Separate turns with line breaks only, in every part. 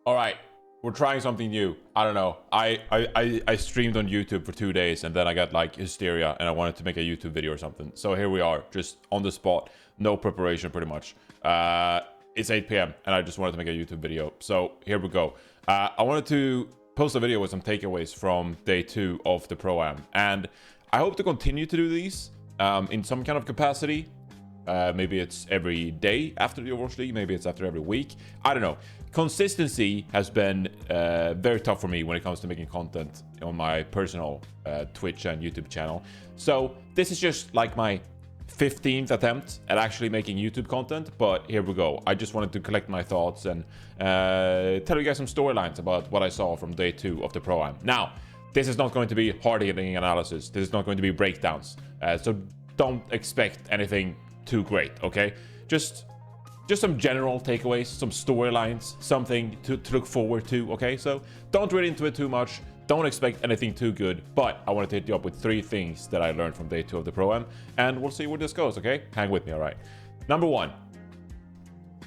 All right, we're trying something new. I don't know. I streamed on YouTube for 2 days and then I got like hysteria and I wanted to make a YouTube video or something. So here we are, just on the spot, no preparation pretty much. It's 8 p.m. and I just wanted to make a YouTube video. So here we go. I wanted to post a video with some takeaways from day 2 of the Pro-Am. And I hope to continue to do these in some kind of capacity. Maybe it's every day after the Overwatch League. Maybe it's after every week. I don't know. Consistency has been very tough for me when it comes to making content on my personal Twitch and YouTube channel. So this is just like my 15th attempt at actually making YouTube content. But here we go. I just wanted to collect my thoughts and tell you guys some storylines about what I saw from day 2 of the Pro-Am. Now, this is not going to be hard-hitting analysis. This is not going to be breakdowns. So don't expect anything too great, okay? Just some general takeaways, some storylines, something to look forward to, okay? So don't read into it too much. Don't expect anything too good, but I wanted to hit you up with 3 things that I learned from day 2 of the Pro-Am, and we'll see where this goes, okay? Hang with me, all right? Number 1,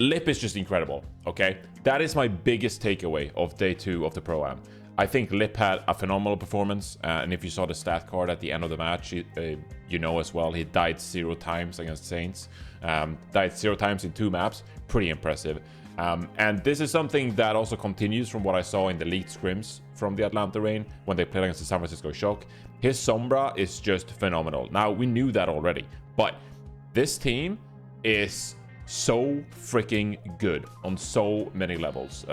Lip is just incredible, okay? That is my biggest takeaway of day 2 of the Pro-Am. I think Lip had a phenomenal performance, and if you saw the stat card at the end of the match, you know as well, he died 0 times against Saints. Died 0 times in 2 maps, pretty impressive. And this is something that also continues from what I saw in the league scrims from the Atlanta Reign when they played against the San Francisco Shock. His Sombra is just phenomenal. Now, we knew that already, but this team is so freaking good on so many levels.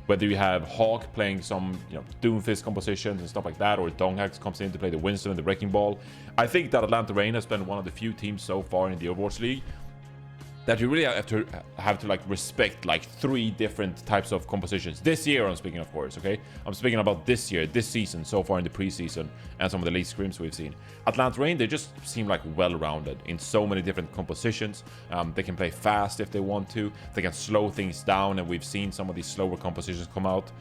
Whether you have Hawk playing some, Doomfist compositions and stuff like that, or Donghax comes in to play the Winston and the Wrecking Ball. I think that Atlanta Reign has been one of the few teams so far in the Overwatch League that you really have to like respect like 3 different types of compositions. This year I'm speaking, of course, okay? I'm speaking about this year, this season, so far in the preseason, and some of the league scrims we've seen. Atlanta Reign, they just seem like well-rounded in so many different compositions. They can play fast if they want to. They can slow things down, and we've seen some of these slower compositions come out.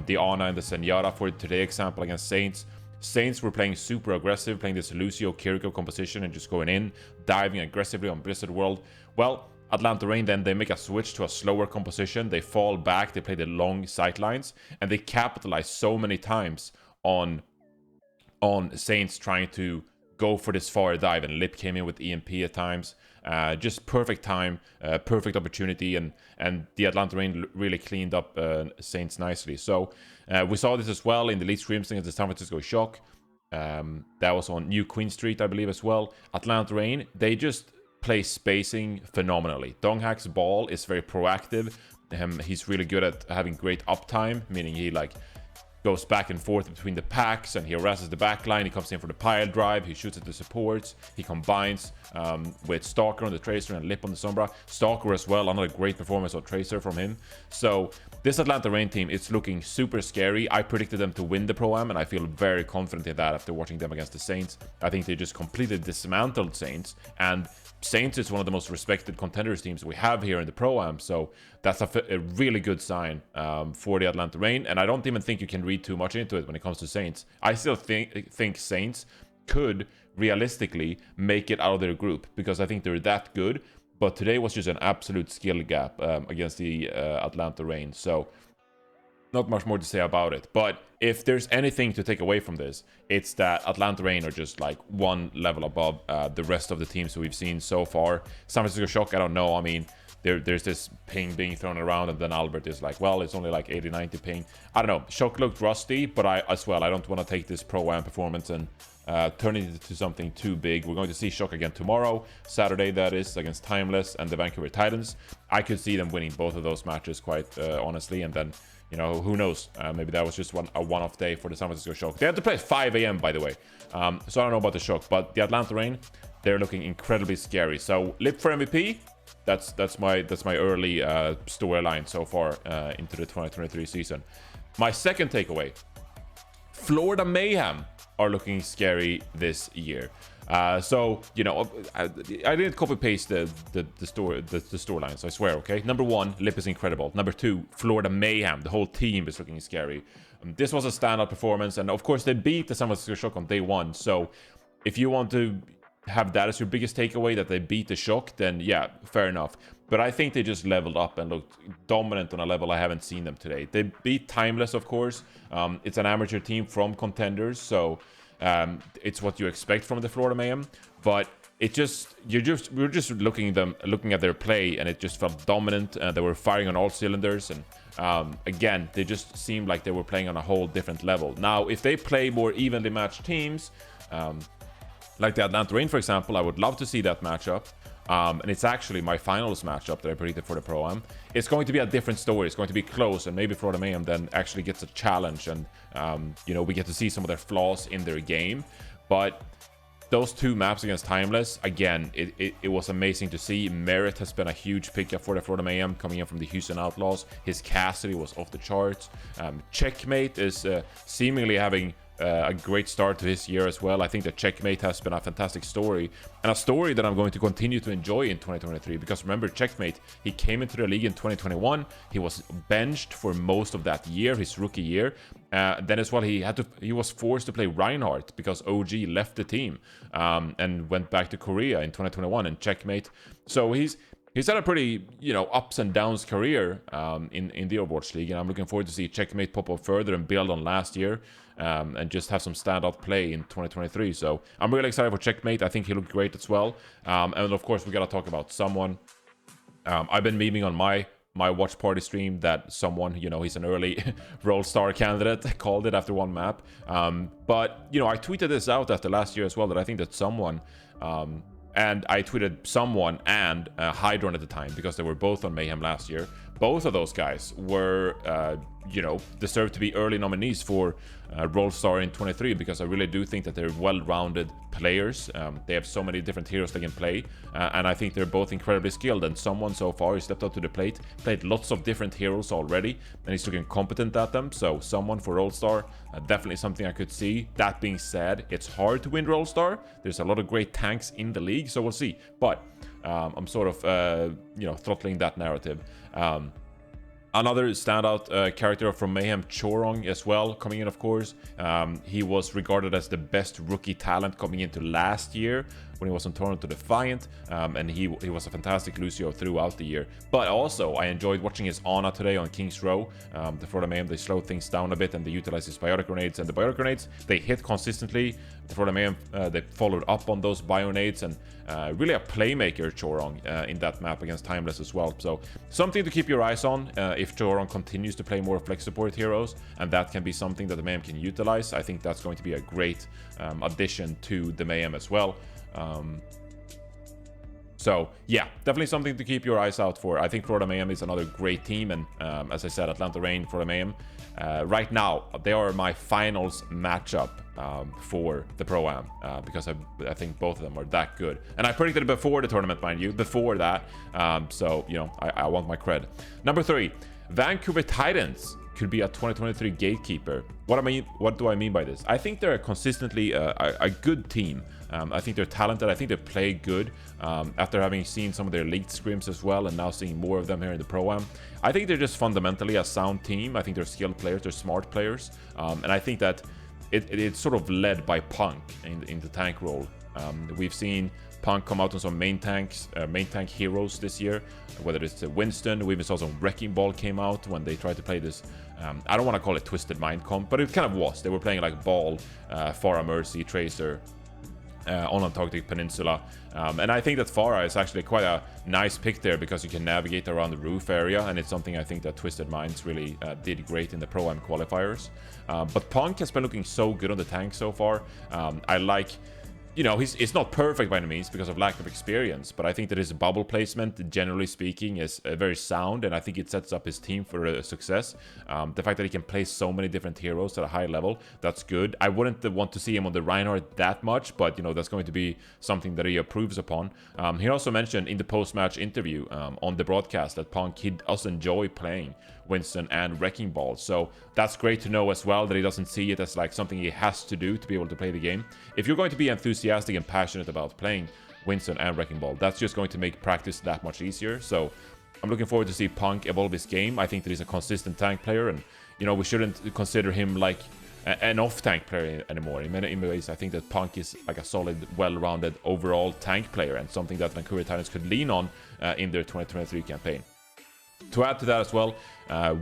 The Ana and the Zenyatta, for today example, against Saints. Saints were playing super aggressive, playing this Lucio Kiriko composition and just going in, diving aggressively on Blizzard World. Well, Atlanta Reign, then they make a switch to a slower composition. They fall back, they play the long sightlines, and they capitalize so many times on Saints trying to go for this far dive, and Lip came in with EMP at times. Just perfect time, perfect opportunity, and the Atlanta Reign really cleaned up Saints nicely. So we saw this as well in the league scrims against the San Francisco Shock. That was on New Queen Street, I believe, as well. Atlanta Reign, they just play spacing phenomenally. Donghack's ball is very proactive. He's really good at having great uptime, meaning he like goes back and forth between the packs and he harasses the backline. He comes in for the pile drive. He shoots at the supports. He combines with Stalker on the Tracer and Lip on the Sombra. Stalker as well, another great performance of Tracer from him. So this Atlanta Reign team, it's looking super scary. I predicted them to win the Pro-Am, and I feel very confident in that after watching them against the Saints. I think they just completely dismantled Saints, and Saints is one of the most respected contenders teams we have here in the Pro-Am, so that's a really good sign for the Atlanta Reign, and I don't even think you can read too much into it when it comes to Saints. I still think Saints could realistically make it out of their group, because I think they're that good, but today was just an absolute skill gap against the Atlanta Reign, so not much more to say about it. But if there's anything to take away from this, it's that Atlanta Reign are just like one level above the rest of the teams we've seen so far. San Francisco Shock, I don't know. I mean, there's this ping being thrown around, and then Albert is like, well, it's only like 80-90 ping. I don't know. Shock looked rusty, but I don't want to take this Pro-Am performance and turn it into something too big. We're going to see Shock again tomorrow, Saturday that is, against Timeless and the Vancouver Titans. I could see them winning both of those matches quite honestly, and then, who knows? Maybe that was just a one-off day for the San Francisco Shock. They had to play at 5 a.m., by the way. So I don't know about the Shock, but the Atlanta Reign, they're looking incredibly scary. So Lip for MVP, that's my early storyline so far into the 2023 season. My second takeaway, Florida Mayhem are looking scary this year. So, I didn't copy-paste the storylines, I swear, okay? Number 1, Lip is incredible. Number 2, Florida Mayhem. The whole team is looking scary. This was a standout performance, and of course, they beat the San Francisco Shock on day 1. So, if you want to have that as your biggest takeaway, that they beat the Shock, then yeah, fair enough. But I think they just leveled up and looked dominant on a level I haven't seen them today. They beat Timeless, of course. It's an amateur team from contenders, so it's what you expect from the Florida Mayhem. But it just, we were just looking at their play, and it just felt dominant. They were firing on all cylinders, and again, they just seemed like they were playing on a whole different level. Now, if they play more evenly matched teams, like the Atlanta Reign, for example, I would love to see that matchup. And it's actually my finals matchup that I predicted for the Pro-Am. It's going to be a different story. It's going to be close, and maybe Florida Mayhem then actually gets a challenge, and you know, we get to see some of their flaws in their game. But those two maps against Timeless, again, it was amazing to see. Merit has been a huge pickup for the Florida Mayhem, coming in from the Houston Outlaws. His Cassidy was off the charts. Checkmate is seemingly having a great start to his year as well. I think that Checkmate has been a fantastic story, and a story that I'm going to continue to enjoy in 2023, because remember, Checkmate, he came into the league in 2021. He was benched for most of that year, his rookie year. Then as well, he was forced to play Reinhardt because OG left the team and went back to Korea in 2021, and Checkmate. So he's had a pretty, you know, ups and downs career in the Overwatch League, and I'm looking forward to see Checkmate pop up further and build on last year, and just have some standout play in 2023. So I'm really excited for Checkmate. I think he looked great as well. And of course, we got to talk about someone. I've been memeing on my watch party stream that someone, you know, he's an early Roll Star candidate, called it after one map. But, you know, I tweeted this out after last year as well, that I think that someone... and I tweeted someone and Hydron at the time, because they were both on Mayhem last year. Both of those guys were, you know, deserve to be early nominees for Roll Star in 23, because I really do think that they're well-rounded players. They have so many different heroes they can play, and I think they're both incredibly skilled. And someone so far, he stepped up to the plate, played lots of different heroes already, and he's looking competent at them. So someone for Roll Star, definitely something I could see. That being said, it's hard to win Roll Star. There's a lot of great tanks in the league, so we'll see. But I'm sort of, you know, throttling that narrative. Another standout character from Mayhem, Chorong, as well, coming in, of course. He was regarded as the best rookie talent coming into last year when he was on Toronto Defiant, and he was a fantastic Lucio throughout the year. But also, I enjoyed watching his Ana today on King's Row. The Florida Mayhem, they slowed things down a bit, and they utilized his Biotic Grenades, and the Biotic Grenades, they hit consistently. The Florida Mayhem, they followed up on those Bionades, and really a playmaker, Chorong, in that map against Timeless as well. So something to keep your eyes on if Chorong continues to play more flex support heroes, and that can be something that the Mayhem can utilize. I think that's going to be a great addition to the Mayhem as well. So yeah, definitely something to keep your eyes out for. I think Florida Mayhem is another great team, and as I said, Atlanta Reign, Florida Mayhem, right now they are my finals matchup for the Pro-Am, because I think both of them are that good, and I predicted it before the tournament, mind you, before that. So you know, I want my cred. Number 3, Vancouver Titans could be a 2023 gatekeeper. What do I mean by this? I think they're consistently a good team. I think they're talented. I think they play good. After having seen some of their leaked scrims as well, and now seeing more of them here in the Pro-Am, I think they're just fundamentally a sound team. I think they're skilled players. They're smart players. And I think that it's sort of led by Punk in the tank role. We've seen Punk come out on some main tank heroes this year, whether it's Winston. We even saw some Wrecking Ball came out when they tried to play this. I don't want to call it Twisted Mind comp, but it kind of was. They were playing like Ball, Farah Mercy, Tracer, on Antarctic Peninsula. And I think that Farah is actually quite a nice pick there, because you can navigate around the roof area, and it's something I think that Twisted Minds really did great in the Pro-Am qualifiers. But Punk has been looking so good on the tank so far. I like... You know, it's not perfect by any means because of lack of experience, but I think that his bubble placement, generally speaking, is very sound, and I think it sets up his team for success. The fact that he can play so many different heroes at a high level, that's good. I wouldn't want to see him on the Reinhardt that much, but, you know, that's going to be something that he approves upon. He also mentioned in the post-match interview on the broadcast that Punk, he does enjoy playing Winston and Wrecking Ball, so that's great to know as well, that he doesn't see it as like something he has to do to be able to play the game. If you're going to be enthusiastic and passionate about playing Winston and Wrecking Ball, that's just going to make practice that much easier. So I'm looking forward to see Punk evolve his game. I think that he's a consistent tank player, and, you know, we shouldn't consider him like an off-tank player anymore. In many ways, I think that Punk is like a solid, well-rounded overall tank player, and something that Vancouver Titans could lean on in their 2023 campaign. To add to that as well,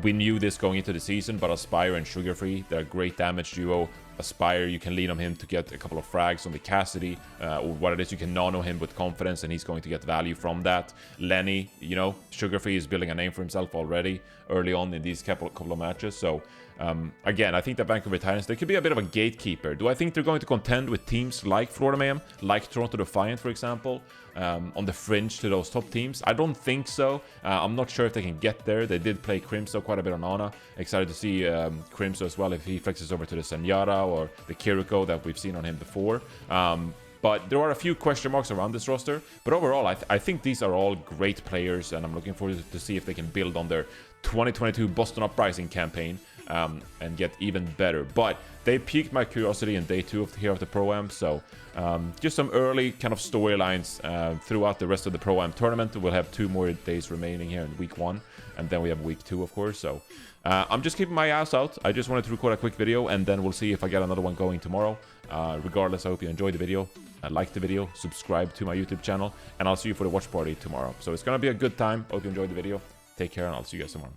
we knew this going into the season, but Aspire and Sugar Free, they're a great damage duo. Aspire, you can lean on him to get a couple of frags on the Cassidy, or what it is, you can nano him with confidence, and he's going to get value from that. Lenny, you know, Sugar Free is building a name for himself already early on in these couple of matches, so again, I think that Vancouver Titans, they could be a bit of a gatekeeper. Do I think they're going to contend with teams like Florida Mayhem, like Toronto Defiant, for example, on the fringe to those top teams? I don't think so. I'm not sure if they can get there. They did play Crimso quite a bit on Ana. Excited to see Crimso as well, if he flexes over to the Senyara or the Kiriko that we've seen on him before. But there are a few question marks around this roster. But overall, I think these are all great players, and I'm looking forward to see if they can build on their 2022 Boston Uprising campaign and get even better. But they piqued my curiosity in day 2 here of the Pro-Am, so just some early kind of storylines throughout the rest of the Pro-Am tournament. We'll have 2 more days remaining here in week 1, and then we have week 2, of course. So I'm just keeping my ass out. I just wanted to record a quick video, and then we'll see if I get another one going tomorrow. Regardless, I hope you enjoyed the video. Like the video, subscribe to my YouTube channel, and I'll see you for the watch party tomorrow. So it's gonna be a good time. Hope you enjoyed the video. Take care, and I'll see you guys tomorrow.